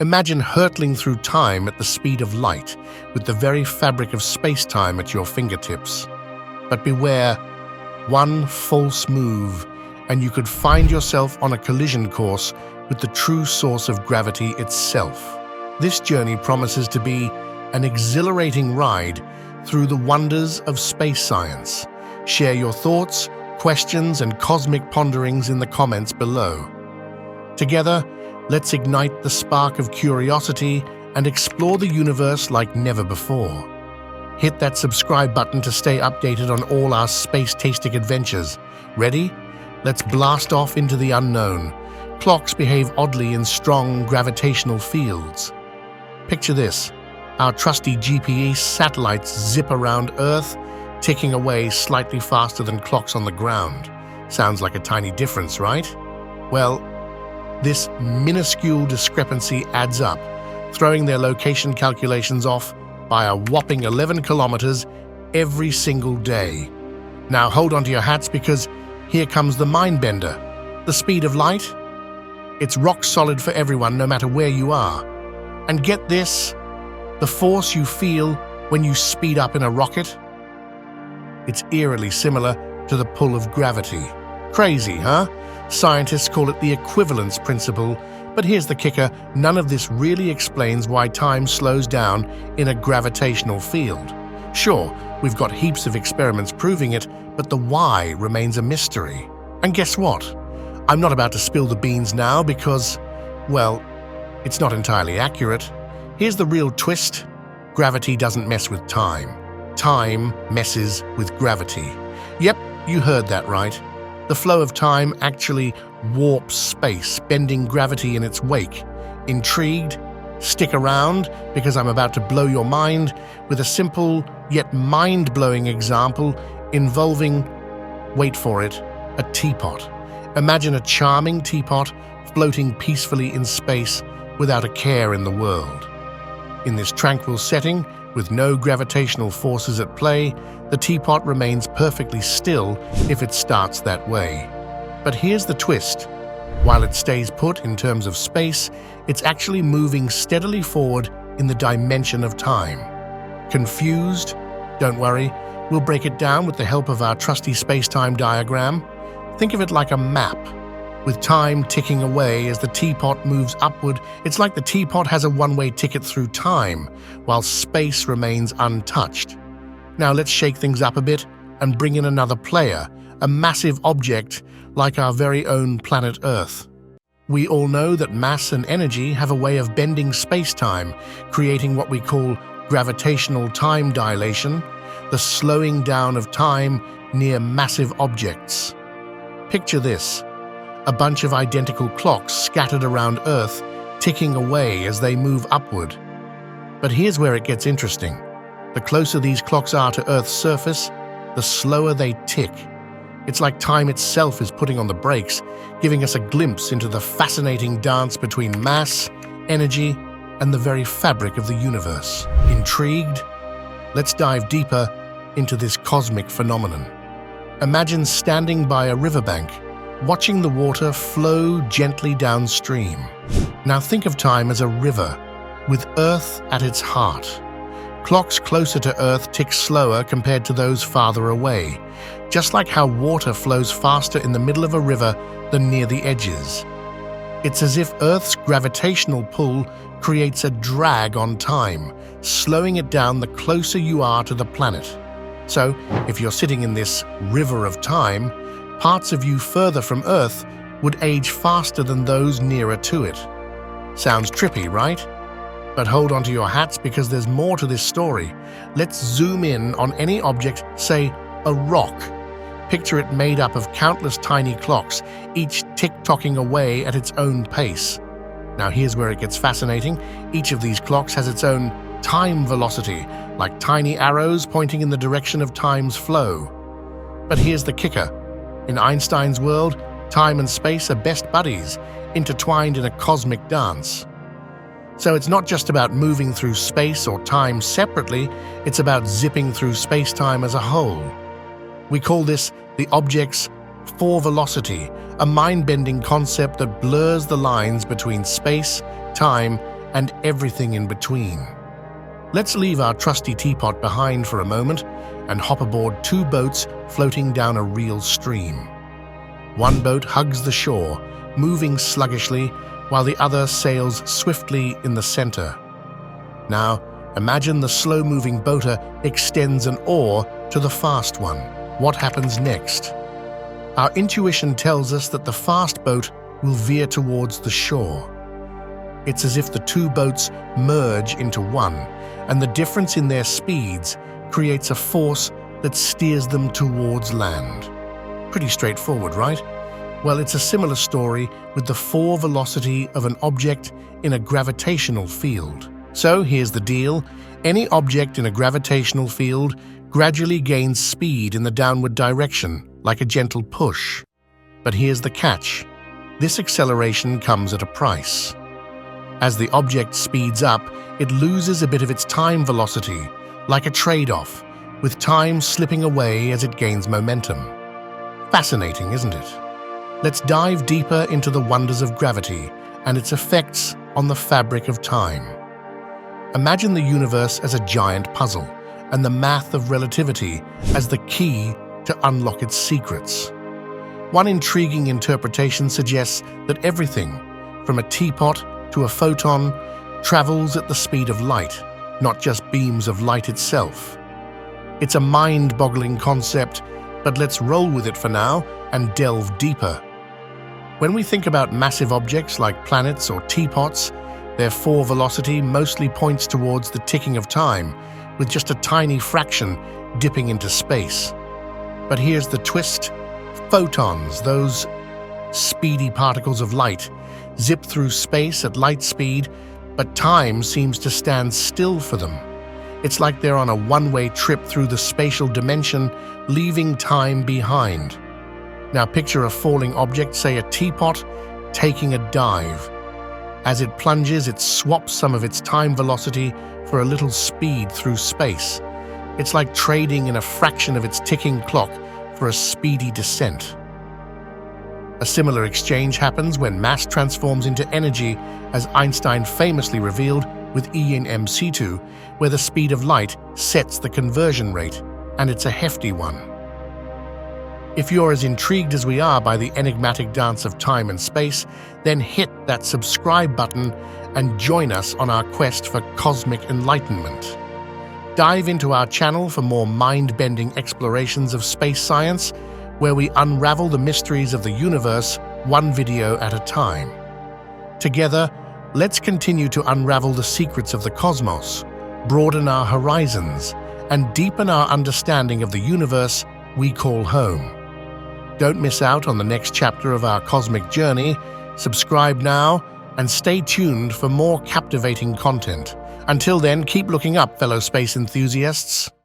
Imagine hurtling through time at the speed of light, with the very fabric of space-time at your fingertips. But beware, one false move, and you could find yourself on a collision course with the true source of gravity itself. This journey promises to be an exhilarating ride through the wonders of space science. Share your thoughts, questions, and cosmic ponderings in the comments below. Together, let's ignite the spark of curiosity and explore the universe like never before. Hit that subscribe button to stay updated on all our space-tastic adventures. Ready? Let's blast off into the unknown. Clocks behave oddly in strong gravitational fields. Picture this. Our trusty GPS satellites zip around Earth, ticking away slightly faster than clocks on the ground. Sounds like a tiny difference, right? Well, this minuscule discrepancy adds up, throwing their location calculations off by a whopping 11 kilometers every single day. Now hold on to your hats because here comes the mind bender. The speed of light? It's rock solid for everyone, no matter where you are. And get this, the force you feel when you speed up in a rocket? It's eerily similar to the pull of gravity. Crazy, huh? Scientists call it the equivalence principle, but here's the kicker, none of this really explains why time slows down in a gravitational field. Sure, we've got heaps of experiments proving it, but the why remains a mystery. And guess what? I'm not about to spill the beans now because, well, it's not entirely accurate. Here's the real twist. Gravity doesn't mess with time. Time messes with gravity. Yep, you heard that right. The flow of time actually warps space, bending gravity in its wake. Intrigued? Stick around, because I'm about to blow your mind with a simple yet mind-blowing example involving, wait for it, a teapot. Imagine a charming teapot floating peacefully in space without a care in the world. In this tranquil setting, with no gravitational forces at play, the teapot remains perfectly still if it starts that way. But here's the twist. While it stays put in terms of space, it's actually moving steadily forward in the dimension of time. Confused? Don't worry, we'll break it down with the help of our trusty space-time diagram. Think of it like a map. With time ticking away as the teapot moves upward, it's like the teapot has a one-way ticket through time, while space remains untouched. Now let's shake things up a bit and bring in another player, a massive object like our very own planet Earth. We all know that mass and energy have a way of bending space-time, creating what we call gravitational time dilation, the slowing down of time near massive objects. Picture this. A bunch of identical clocks scattered around Earth, ticking away as they move upward. But here's where it gets interesting. The closer these clocks are to Earth's surface, the slower they tick. It's like time itself is putting on the brakes, giving us a glimpse into the fascinating dance between mass, energy, and the very fabric of the universe. Intrigued? Let's dive deeper into this cosmic phenomenon. Imagine standing by a riverbank, watching the water flow gently downstream. Now think of time as a river, with Earth at its heart. Clocks closer to Earth tick slower compared to those farther away, just like how water flows faster in the middle of a river than near the edges. It's as if Earth's gravitational pull creates a drag on time, slowing it down the closer you are to the planet. So, if you're sitting in this river of time, parts of you further from Earth would age faster than those nearer to it. Sounds trippy, right? But hold on to your hats because there's more to this story. Let's zoom in on any object, say a rock. Picture it made up of countless tiny clocks, each tick-tocking away at its own pace. Now here's where it gets fascinating. Each of these clocks has its own time velocity, like tiny arrows pointing in the direction of time's flow. But here's the kicker. In Einstein's world, time and space are best buddies, intertwined in a cosmic dance. So it's not just about moving through space or time separately, it's about zipping through space-time as a whole. We call this the object's four-velocity, a mind-bending concept that blurs the lines between space, time, and everything in between. Let's leave our trusty teapot behind for a moment and hop aboard two boats floating down a real stream. One boat hugs the shore, moving sluggishly, while the other sails swiftly in the center. Now, imagine the slow-moving boater extends an oar to the fast one. What happens next? Our intuition tells us that the fast boat will veer towards the shore. It's as if the two boats merge into one, and the difference in their speeds creates a force that steers them towards land. Pretty straightforward, right? Well, it's a similar story with the forward velocity of an object in a gravitational field. So here's the deal. Any object in a gravitational field gradually gains speed in the downward direction, like a gentle push. But here's the catch. This acceleration comes at a price. As the object speeds up, it loses a bit of its time velocity, like a trade-off, with time slipping away as it gains momentum. Fascinating, isn't it? Let's dive deeper into the wonders of gravity and its effects on the fabric of time. Imagine the universe as a giant puzzle, and the math of relativity as the key to unlock its secrets. One intriguing interpretation suggests that everything, from a teapot to a photon, travels at the speed of light, not just beams of light itself. It's a mind-boggling concept, but let's roll with it for now and delve deeper. When we think about massive objects like planets or teapots, their forward velocity mostly points towards the ticking of time, with just a tiny fraction dipping into space. But here's the twist. Photons, those speedy particles of light, zip through space at light speed, but time seems to stand still for them. It's like they're on a one-way trip through the spatial dimension, leaving time behind. Now picture a falling object, say a teapot, taking a dive. As it plunges, it swaps some of its time velocity for a little speed through space. It's like trading in a fraction of its ticking clock for a speedy descent. A similar exchange happens when mass transforms into energy, as Einstein famously revealed with E in mc2, where the speed of light sets the conversion rate, and it's a hefty one. If you're as intrigued as we are by the enigmatic dance of time and space, then hit that subscribe button and join us on our quest for cosmic enlightenment. Dive into our channel for more mind-bending explorations of space science, where we unravel the mysteries of the universe one video at a time. Together, let's continue to unravel the secrets of the cosmos, broaden our horizons, and deepen our understanding of the universe we call home. Don't miss out on the next chapter of our cosmic journey. Subscribe now and stay tuned for more captivating content. Until then, keep looking up, fellow space enthusiasts.